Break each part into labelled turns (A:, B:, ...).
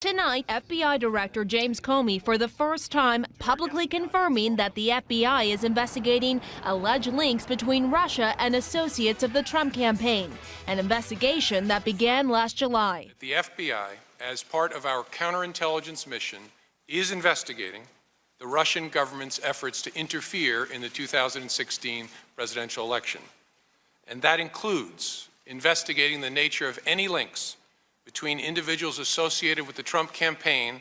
A: Tonight, FBI Director James Comey, for the first time, publicly confirming that the FBI is investigating alleged links between Russia and associates of the Trump campaign, an investigation that began last July.
B: The FBI, as part of our counterintelligence mission, is investigating the Russian government's efforts to interfere in the 2016 presidential election. And that includes investigating the nature of any links between individuals associated with the Trump campaign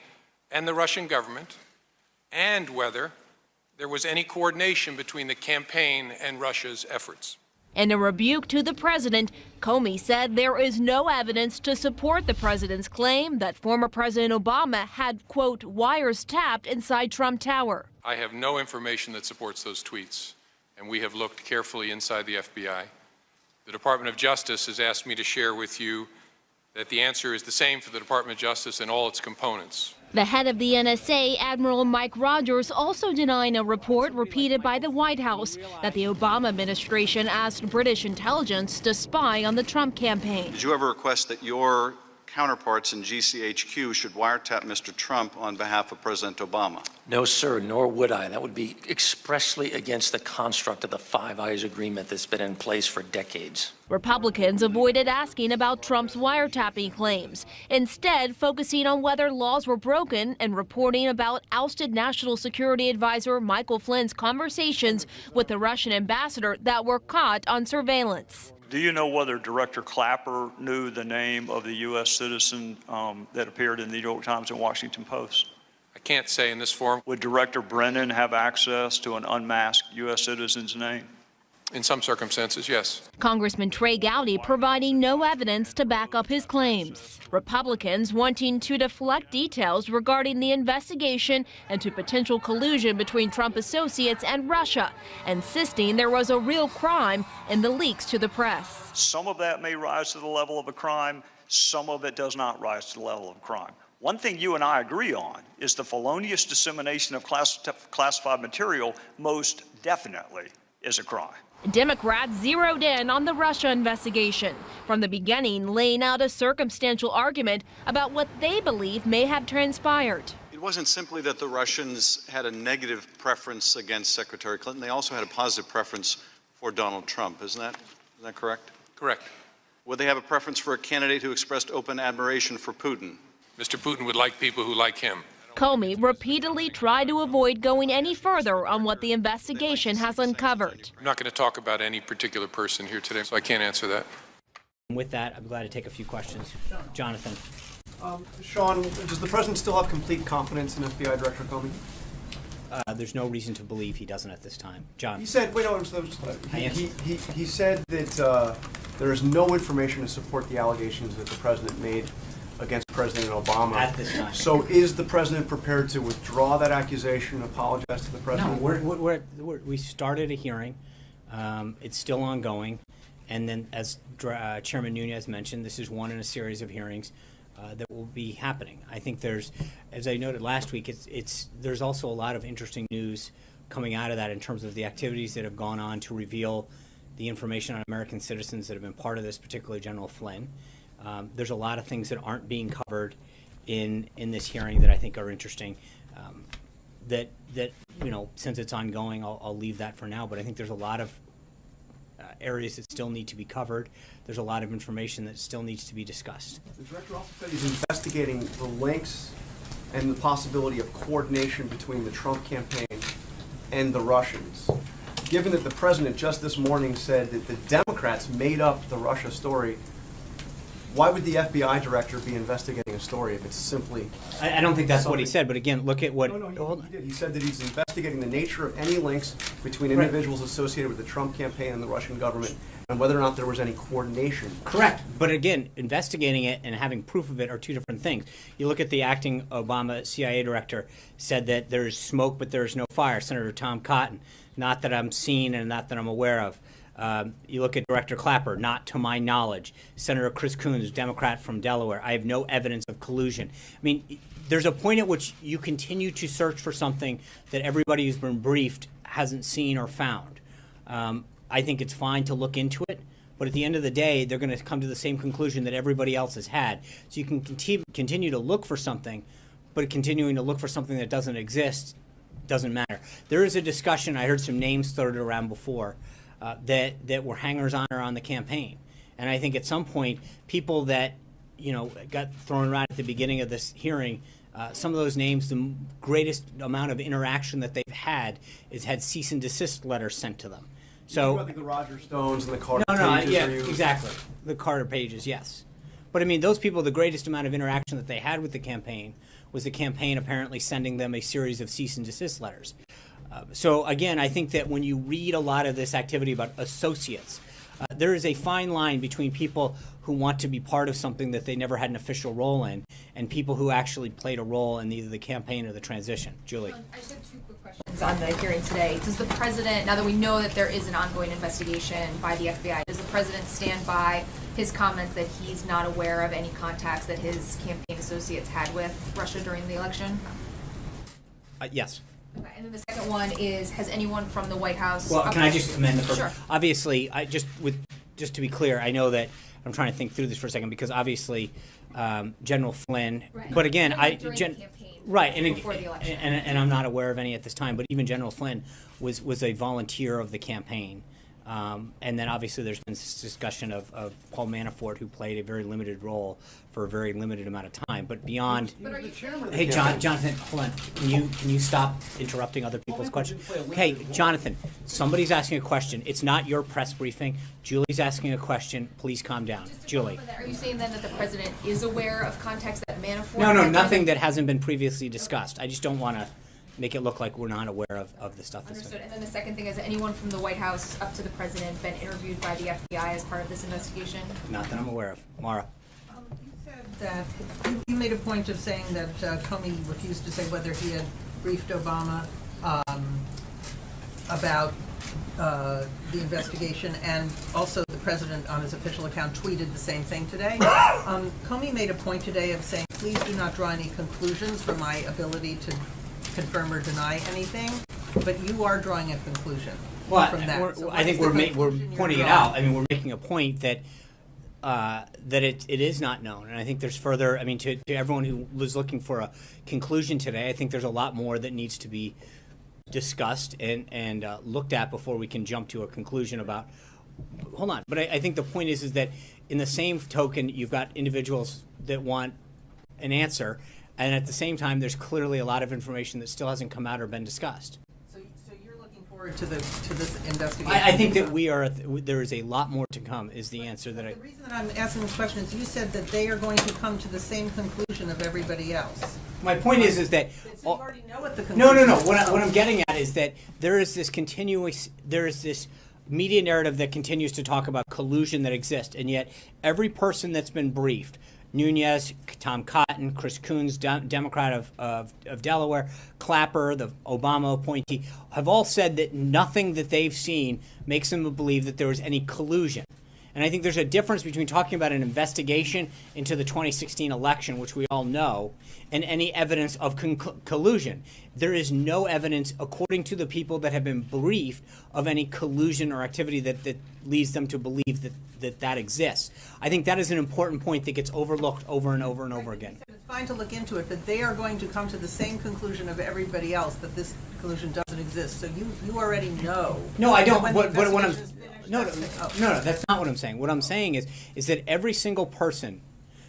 B: and the Russian government, and whether there was any coordination between the campaign and Russia's efforts.
A: In a rebuke to the president, Comey said there is no evidence to support the president's claim that former President Obama had, quote, wires tapped inside Trump Tower.
B: I have no information that supports those tweets, and we have looked carefully inside the FBI. The Department of Justice has asked me to share with you that the answer is the same for the Department of Justice and all its components.
A: The head of the NSA, Admiral Mike Rogers, also denying a report repeated by the White House that the Obama administration asked British intelligence to spy on the Trump campaign.
C: Did you ever request that your counterparts in GCHQ should wiretap Mr. Trump on behalf of President Obama?
D: No, sir, nor would I. That would be expressly against the construct of the Five Eyes Agreement that's been in place for decades.
A: Republicans avoided asking about Trump's wiretapping claims, instead focusing on whether laws were broken and reporting about ousted National Security Advisor Michael Flynn's conversations with the Russian ambassador that were caught on surveillance.
E: Do you know whether Director Clapper knew the name of the U.S. citizen that appeared in the New York Times and Washington Post?
B: I can't say in this forum.
E: Would Director Brennan have access to an unmasked U.S. citizen's name?
B: In some circumstances, yes.
A: Congressman Trey Gowdy providing no evidence to back up his claims. Republicans wanting to deflect details regarding the investigation into potential collusion between Trump associates and Russia, insisting there was a real crime in the leaks to the press.
E: Some of that may rise to the level of a crime. Some of it does not rise to the level of crime. One thing you and I agree on is the felonious dissemination of classified material most definitely is a crime.
A: Democrats zeroed in on the Russia investigation, from the beginning laying out a circumstantial argument about what they believe may have transpired.
C: It wasn't simply that the Russians had a negative preference against Secretary Clinton. They also had a positive preference for Donald Trump. Isn't that correct?
B: Correct.
C: Would they have a preference for a candidate who expressed open admiration for Putin?
B: Mr. Putin would like people who like him.
A: Comey repeatedly tried to avoid going any further on what the investigation has uncovered.
B: I'm not going to talk about any particular person here today, so I can't answer that.
F: With that, I'm glad to take a few questions. Jonathan.
G: Sean, does the president still have complete confidence in FBI Director Comey?
F: There's no reason to believe he doesn't at this time. John.
G: He said, he said that there is no information to support the allegations that the president made against President Obama
F: at this time.
G: So is the president prepared to withdraw that accusation, apologize to the president?
F: No, we started a hearing. It's still ongoing. And then, as Chairman Nunes mentioned, this is one in a series of hearings that will be happening. I think there's, as I noted last week, there's also a lot of interesting news coming out of that in terms of the activities that have gone on to reveal the information on American citizens that have been part of this, particularly General Flynn. There's a lot of things that aren't being covered in this hearing that I think are interesting. That since it's ongoing, I'll leave that for now. But I think there's a lot of areas that still need to be covered. There's a lot of information that still needs to be discussed.
G: The director also said he's investigating the links and the possibility of coordination between the Trump campaign and the Russians. Given that the president just this morning said that the Democrats made up the Russia story, why would the FBI director be investigating a story if it's simply...
F: I don't think that's what he said, but again, look at what...
G: No, he did. He said that he's investigating the nature of any links between individuals associated with the Trump campaign and the Russian government, and whether or not there was any coordination.
F: Correct. But again, investigating it and having proof of it are two different things. You look at the acting Obama CIA director said that there's smoke, but there's no fire. Senator Tom Cotton, not that I'm seen and not that I'm aware of. You look at Director Clapper, not to my knowledge. Senator Chris Coons, Democrat from Delaware, I have no evidence of collusion. I mean, there's a point at which you continue to search for something that everybody who's been briefed hasn't seen or found. I think it's fine to look into it, but at the end of the day, they're going to come to the same conclusion that everybody else has had. So you can continue to look for something, but continuing to look for something that doesn't exist doesn't matter. There is a discussion, I heard some names floated around before, that were hangers-on on the campaign. And I think at some point, people that, got thrown around at the beginning of this hearing, some of those names, the greatest amount of interaction that they've had is had cease and desist letters sent to them. So
G: like the Roger Stones and the Carter Pages.
F: Yeah, exactly. The Carter Pages, yes. But I mean, those people, the greatest amount of interaction that they had with the campaign was the campaign apparently sending them a series of cease and desist letters. So again, I think that when you read a lot of this activity about associates, there is a fine line between people who want to be part of something that they never had an official role in and people who actually played a role in either the campaign or the transition. Julie.
H: I just have two quick questions on the hearing today. Does the president, now that we know that there is an ongoing investigation by the FBI, does the president stand by his comments that he's not aware of any contacts that his campaign associates had with Russia during the election?
F: Yes.
H: Okay, and then the second one is, has anyone from the White House...
F: Well, can I just amend the first?
H: Sure.
F: Obviously, just to be clear, I know that I'm trying to think through this for a second because obviously General Flynn,
H: Right.
F: but again,
H: During the campaign,
F: right,
H: before the election.
F: and I'm not aware of any at this time, but even General Flynn was a volunteer of the campaign. And then obviously there's been this discussion of Paul Manafort, who played a very limited role for a very limited amount of time. But beyond, hey, Jonathan, hold on. Can you stop interrupting other people's questions? Hey, Jonathan, somebody's asking a question. It's not your press briefing. Julie's asking a question. Please calm down. Julie.
H: Are you saying then that the president is aware of contacts that Manafort...
F: No, nothing that hasn't been previously discussed. I just don't want to make it look like we're not aware of the stuff that's
H: Understood. And then the second thing is, anyone from the White House up to the president been interviewed by the FBI as part of this investigation?
F: Not that I'm aware of. Mara.
I: You said that you made a point of saying that Comey refused to say whether he had briefed Obama about the investigation, and also the president on his official account tweeted the same thing today. Comey made a point today of saying, please do not draw any conclusions from my ability to confirm or deny anything, but you are drawing a conclusion from that. So
F: I think we're pointing it out. I mean, we're making a point that it is not known, and I think there's further. I mean, to everyone who was looking for a conclusion today, I think there's a lot more that needs to be discussed and looked at before we can jump to a conclusion about. Hold on, but I think the point is that in the same token, you've got individuals that want an answer. And at the same time, there's clearly a lot of information that still hasn't come out or been discussed.
I: So you're looking forward to this investigation?
F: I think that there is a lot more to come, is the answer that
I: The reason that I'm asking this question is you said that they are going to come to the same conclusion of everybody else.
F: My point is that...
I: So you already know what the conclusion
F: No.
I: is.
F: What I'm getting at is that there is this media narrative that continues to talk about collusion that exists, and yet every person that's been briefed, Nunes, Tom Cotton, Chris Coons, Democrat of Delaware, Clapper, the Obama appointee, have all said that nothing that they've seen makes them believe that there was any collusion. And I think there's a difference between talking about an investigation into the 2016 election, which we all know, and any evidence of collusion. There is no evidence, according to the people that have been briefed, of any collusion or activity that leads them to believe that exists. I think that is an important point that gets overlooked over and over and over again.
I: It's fine to look into it, but they are going to come to the same conclusion of everybody else, that this collusion doesn't exist. So you already know.
F: No, I don't. No,
I: No,
F: that's not what I'm saying. What I'm saying is that every single person,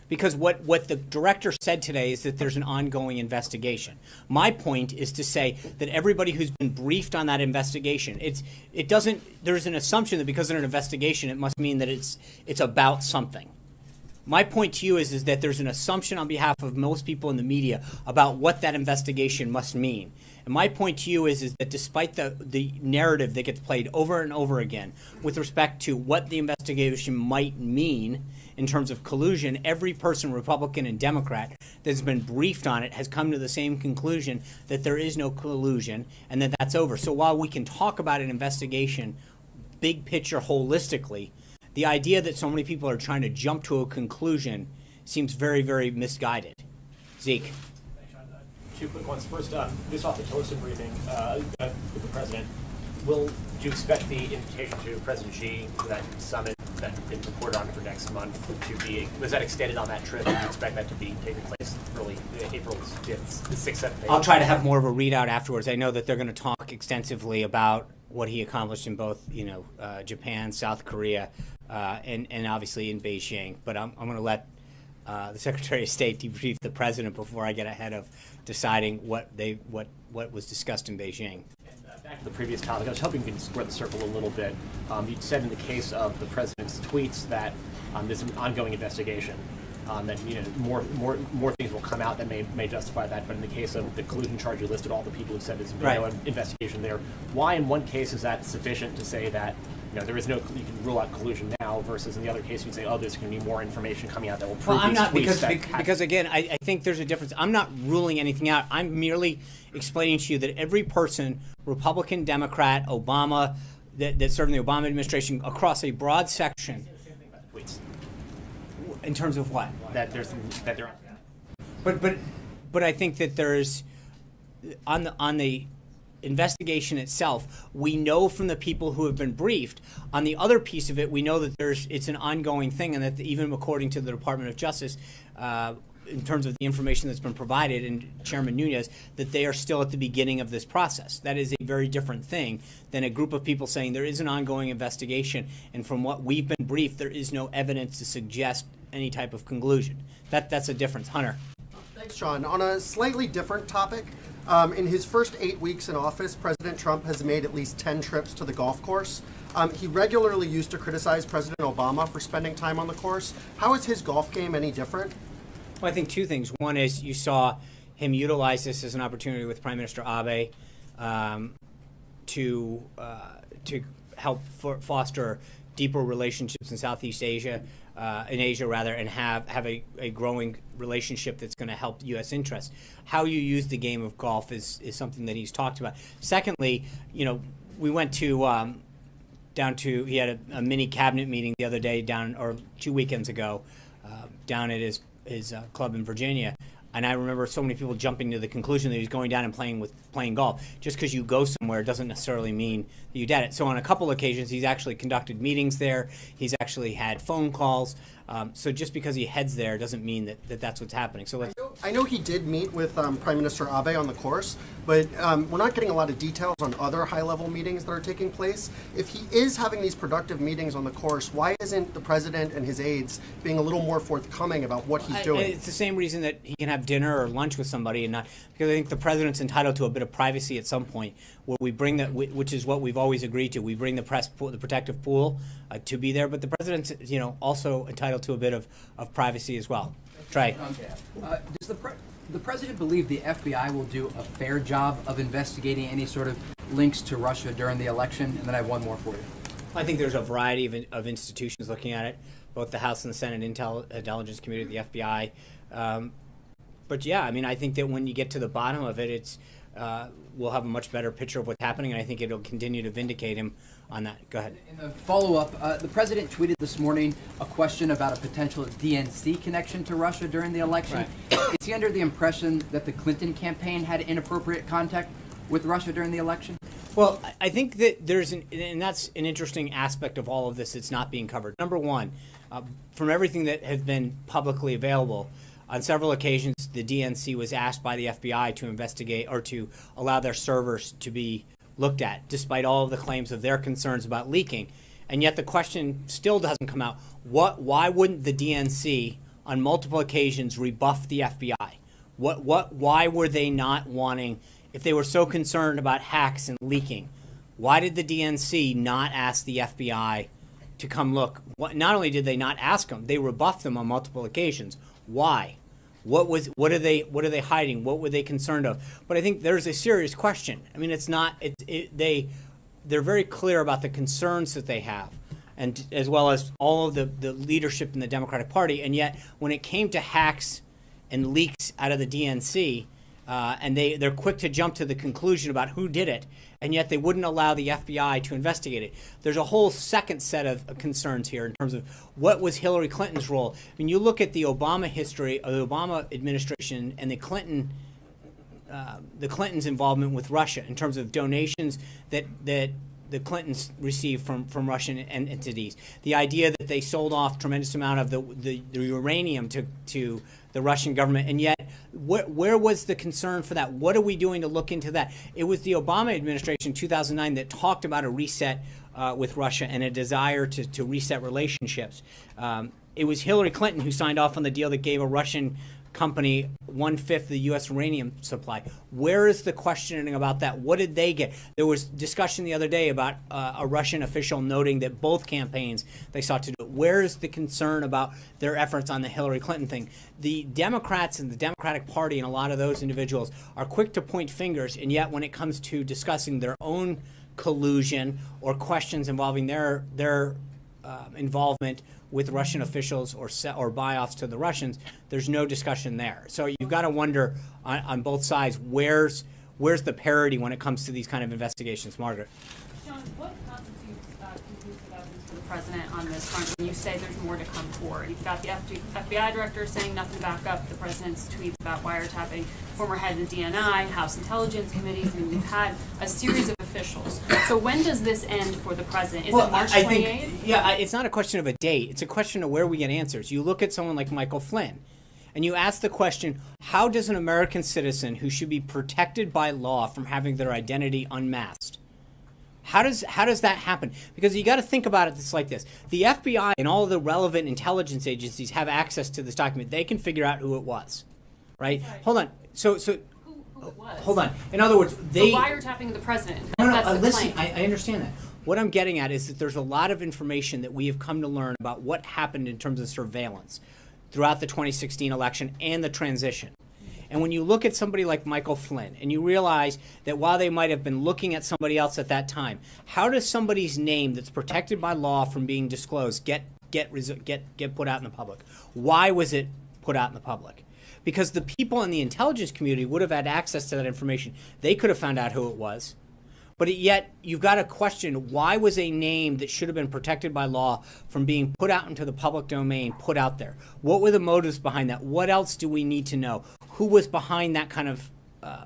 F: because what the director said today is that there's an ongoing investigation. My point is to say that everybody who's been briefed on that investigation, there's an assumption that because of an investigation, it must mean that it's about something. My point to you is that there's an assumption on behalf of most people in the media about what that investigation must mean. And my point to you is that despite the narrative that gets played over and over again with respect to what the investigation might mean in terms of collusion, every person, Republican and Democrat, that's been briefed on it has come to the same conclusion that there is no collusion and that that's over. So while we can talk about an investigation, big picture, holistically, the idea that so many people are trying to jump to a conclusion seems very, very misguided. Zeke.
J: Two quick ones. First, just off the Tillerson briefing with the president, will you expect the invitation to President Xi for that summit that had been reported on for next month to be, was that extended on that trip? Do you expect that to be taking place early April 5th, the 6th, 7th?
F: I'll try to have more of a readout afterwards. I know that they're going to talk extensively about what he accomplished in both, Japan, South Korea, and obviously in Beijing. But I'm going to let the Secretary of State debrief the president before I get ahead of deciding what was discussed in Beijing.
J: Back to the previous topic, I was hoping you could square the circle a little bit. You said in the case of the president's tweets that there's an ongoing investigation, that more things will come out that may justify that. But in the case of the collusion charge, you listed all the people who said there's no investigation there. Why, in one case, is that sufficient to say that there is no, you can rule out collusion now, versus in the other case you can say, oh, there's going to be more information coming out that will prove
F: I'm
J: these
F: not,
J: tweets
F: because again, I think there's a difference. I'm not ruling anything out. I'm merely explaining to you that every person, Republican, Democrat, Obama, that served in the Obama administration across a broad section.
J: tweets.
F: In terms of what?
J: That they're.
F: But I think that there's on the investigation itself, we know from the people who have been briefed. On the other piece of it, we know that it's an ongoing thing, and that even according to the Department of Justice, in terms of the information that's been provided, and Chairman Nunes, that they are still at the beginning of this process. That is a very different thing than a group of people saying there is an ongoing investigation, and from what we've been briefed, there is no evidence to suggest any type of conclusion. That's a difference. Hunter.
K: Thanks, Sean. On a slightly different topic, in his first 8 weeks in office, President Trump has made at least 10 trips to the golf course. He regularly used to criticize President Obama for spending time on the course. How is his golf game any different?
F: Well, I think two things. One is you saw him utilize this as an opportunity with Prime Minister Abe to help foster deeper relationships in Southeast Asia, and have a growing relationship that's going to help U.S. interests. How you use the game of golf is something that he's talked about. Secondly, we went to he had a mini cabinet meeting the other day 2 weekends ago down at his club in Virginia. And I remember so many people jumping to the conclusion that he was going down and playing golf. Just because you go somewhere doesn't necessarily mean that you did it. So on a couple occasions, he's actually conducted meetings there. He's actually had phone calls. So just because he heads there doesn't mean that that's what's happening. So
K: I know he did meet with Prime Minister Abe on the course, but we're not getting a lot of details on other high-level meetings that are taking place. If he is having these productive meetings on the course, why isn't the president and his aides being a little more forthcoming about what he's doing?
F: It's the same reason that he can have dinner or lunch with somebody, and not because I think the president's entitled to a bit of privacy at some point, where we bring that, which is what we've always agreed to. We bring the protective pool to be there, but the president's also entitled to a bit of privacy as well. Trey.
L: Does the president believe the FBI will do a fair job of investigating any sort of links to Russia during the election? And then I have one more for you.
F: I think there's a variety of institutions looking at it, both the House and the Senate Intelligence Committee, the FBI. But yeah, I think that when you get to the bottom of it, we'll have a much better picture of what's happening, and I think it'll continue to vindicate him on that. Go ahead.
L: In the follow-up, the president tweeted this morning a question about a potential DNC connection to Russia during the election. Right. Is he under the impression that the Clinton campaign had inappropriate contact with Russia during the election?
F: Well, I think that and that's an interesting aspect of all of this that's not being covered. Number one, from everything that has been publicly available, on several occasions, the DNC was asked by the FBI to investigate or to allow their servers to be looked at, despite all of the claims of their concerns about leaking. And yet the question still doesn't come out. Why wouldn't the DNC on multiple occasions rebuff the FBI? Why were they not wanting, if they were so concerned about hacks and leaking, why did the DNC not ask the FBI to come look? Not only did they not ask them, they rebuffed them on multiple occasions. Why? What are they hiding? What were they concerned of? But I think there's a serious question. They're very clear about the concerns that they have, and as well as all of the leadership in the Democratic Party. And yet, when it came to hacks and leaks out of the DNC, and they're quick to jump to the conclusion about who did it, and yet they wouldn't allow the FBI to investigate it. There's a whole second set of concerns here in terms of what was Hillary Clinton's role. You look at the Obama history of the Obama administration and the Clintons' involvement with Russia in terms of donations that the Clintons received from Russian entities. The idea that they sold off tremendous amount of the uranium to the Russian government, and yet where was the concern for that? What are we doing to look into that? It was the Obama administration in 2009 that talked about a reset with Russia and a desire to reset relationships. It was Hillary Clinton who signed off on the deal that gave a Russian company 1/5 of the U.S. uranium supply. Where is the questioning about that? What did they get? There was discussion the other day about a Russian official noting that both campaigns they sought to do it. Where is the concern about their efforts on the Hillary Clinton thing? The Democrats and the Democratic Party and a lot of those individuals are quick to point fingers, and yet when it comes to discussing their own collusion or questions involving their involvement with Russian officials or buy-offs to the Russians, there's no discussion there. So you've got to wonder on both sides, where's the parity when it comes to these kind of investigations? Margaret.
M: John, what constitutes conclusive evidence for the president on this front when you say there's more to come forward? You've got the FBI director saying nothing to back up the president's tweets about wiretapping former head of the DNI, House Intelligence Committees. I mean, we've had a series of officials. So when does this end for the president? Is it March 28th?
F: It's not a question of a date. It's a question of where we get answers. You look at someone like Michael Flynn, and you ask the question, how does an American citizen who should be protected by law from having their identity unmasked, how does that happen? Because you got to think about it just like this. The FBI and all of the relevant intelligence agencies have access to this document. They can figure out who it was, right? Sorry. Hold on. So
M: who it was?
F: Hold on. In other words,
M: the wiretapping of the president.
F: Listen, I understand that. What I'm getting at is that there's a lot of information that we have come to learn about what happened in terms of surveillance throughout the 2016 election and the transition. And when you look at somebody like Michael Flynn and you realize that while they might have been looking at somebody else at that time, how does somebody's name that's protected by law from being disclosed get put out in the public? Why was it put out in the public? Because the people in the intelligence community would have had access to that information. They could have found out who it was. But yet, you've got to question, why was a name that should have been protected by law from being put out into the public domain put out there? What were the motives behind that? What else do we need to know? Who was behind that kind of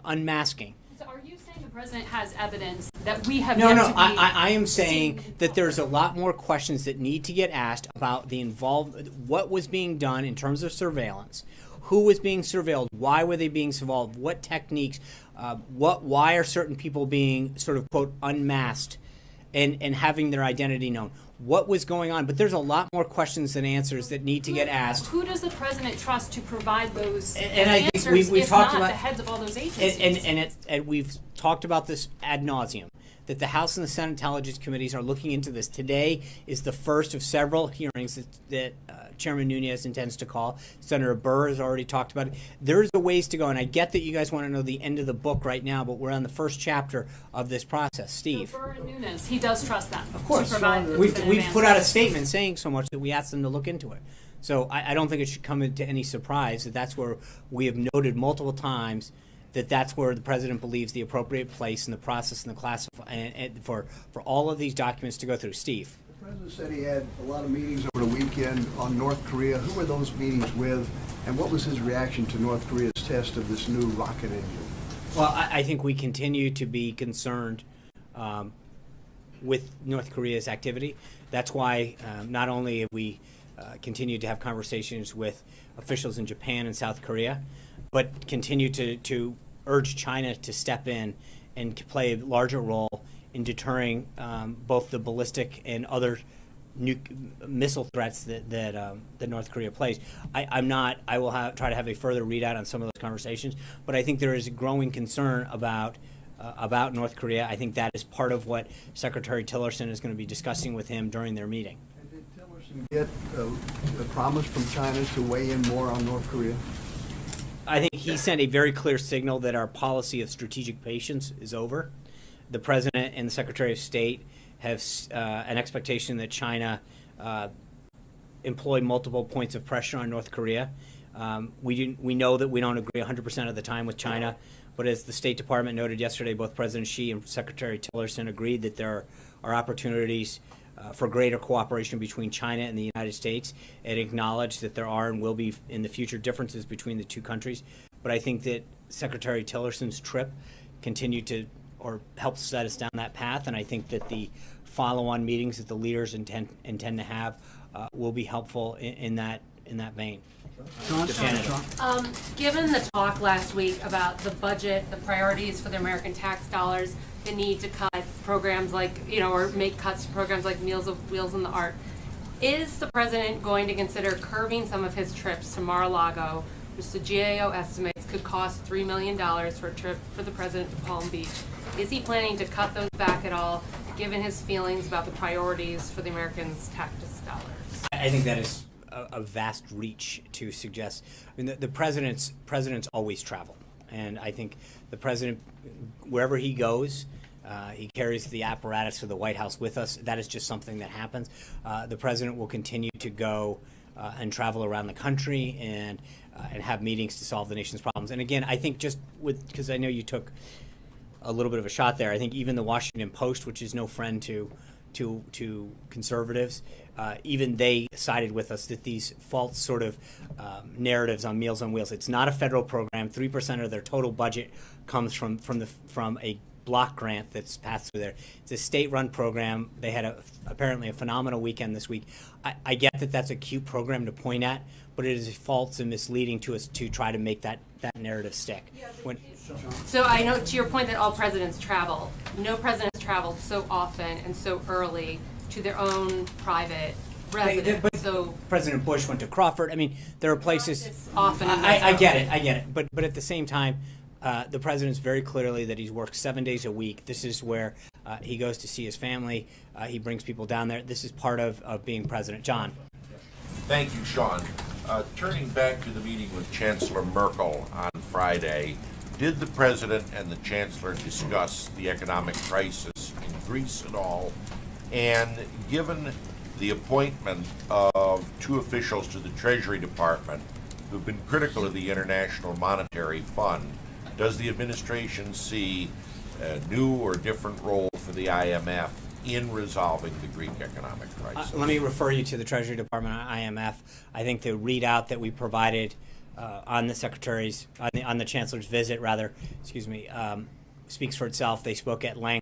F: unmasking?
M: So are you saying the president has evidence that we have
F: No,
M: yet to be
F: I am saying that there's a lot more questions that need to get asked about what was being done in terms of surveillance. Who was being surveilled? Why were they being surveilled? What techniques? Why are certain people being sort of, quote, unmasked and having their identity known? What was going on? But there's a lot more questions than answers that need to get asked.
M: Who does the president trust to provide those
F: and
M: answers,
F: I think we've talked about
M: the heads of all those agencies?
F: And we've talked about this ad nauseum, that the House and the Senate Intelligence Committees are looking into this. Today is the first of several hearings that Chairman Nunes intends to call. Senator Burr has already talked about it. There's a ways to go, and I get that you guys want to know the end of the book right now, but we're on the first chapter of this process. Steve.
M: So Burr and Nunes, he does trust them.
F: Of course. We've put out a statement saying so much that we asked them to look into it. So I don't think it should come into any surprise that that's where we have noted multiple times that that's where the president believes the appropriate place in the process and the classify and for all of these documents to go through. Steve.
N: The president said he had a lot of meetings over the weekend on North Korea. Who were those meetings with, and what was his reaction to North Korea's test of this new rocket engine?
F: Well, I think we continue to be concerned with North Korea's activity. That's why not only have we continued to have conversations with officials in Japan and South Korea, but continue to urge China to step in and to play a larger role in deterring both the ballistic and other missile threats that North Korea plays. I will try to have a further readout on some of those conversations, but I think there is a growing concern about North Korea. I think that is part of what Secretary Tillerson is going to be discussing with him during their meeting.
N: And did Tillerson get a promise from China to weigh in more on North Korea?
F: I think he sent a very clear signal that our policy of strategic patience is over. The President and the Secretary of State have an expectation that China employ multiple points of pressure on North Korea. We know that we don't agree 100% of the time with China, but as the State Department noted yesterday, both President Xi and Secretary Tillerson agreed that there are opportunities for greater cooperation between China and the United States, and acknowledged that there are and will be in the future differences between the two countries. But I think that Secretary Tillerson's trip continued to or help set us down that path. And I think that the follow-on meetings that the leaders intend to have will be helpful in that vein.
O: Given the talk last week about the budget, the priorities for the American tax dollars, the need to cut programs like, or make cuts to programs like Wheels in the Ark, is the president going to consider curbing some of his trips to Mar-a-Lago, which the GAO estimates could cost $3 million for a trip for the president to Palm Beach? Is he planning to cut those back at all, given his feelings about the priorities for the Americans' tax dollars?
F: I think that is a vast reach to suggest. I mean, the president's always travel, and I think the president, wherever he goes, he carries the apparatus of the White House with us. That is just something that happens. The president will continue to go and travel around the country and have meetings to solve the nation's problems. And again, I think because I know you took a little bit of a shot there. I think even the Washington Post, which is no friend to conservatives, even they sided with us that these false sort of narratives on Meals on Wheels. It's not a federal program. 3% of their total budget comes from a block grant that's passed through there. It's a state-run program. They had apparently a phenomenal weekend this week. I get that that's a cute program to point at, but it is false and misleading to us to try to make that narrative stick.
O: So I know, to your point, that all presidents travel. No president has traveled so often and so early to their own private residence. So
F: President Bush went to Crawford. I mean, there are places.
O: Often.
F: I get it. But at the same time, the president's very clearly that he's worked 7 days a week. This is where he goes to see his family. He brings people down there. This is part of being president. John.
P: Thank you, Sean. Turning back to the meeting with Chancellor Merkel on Friday, did the president and the chancellor discuss the economic crisis in Greece at all? And given the appointment of two officials to the Treasury Department who've been critical of the International Monetary Fund, does the administration see a new or different role for the IMF in resolving the Greek economic crisis?
F: Let me refer you to the Treasury Department on IMF. I think the readout that we provided on the secretary's, on the chancellor's visit, speaks for itself. They spoke at length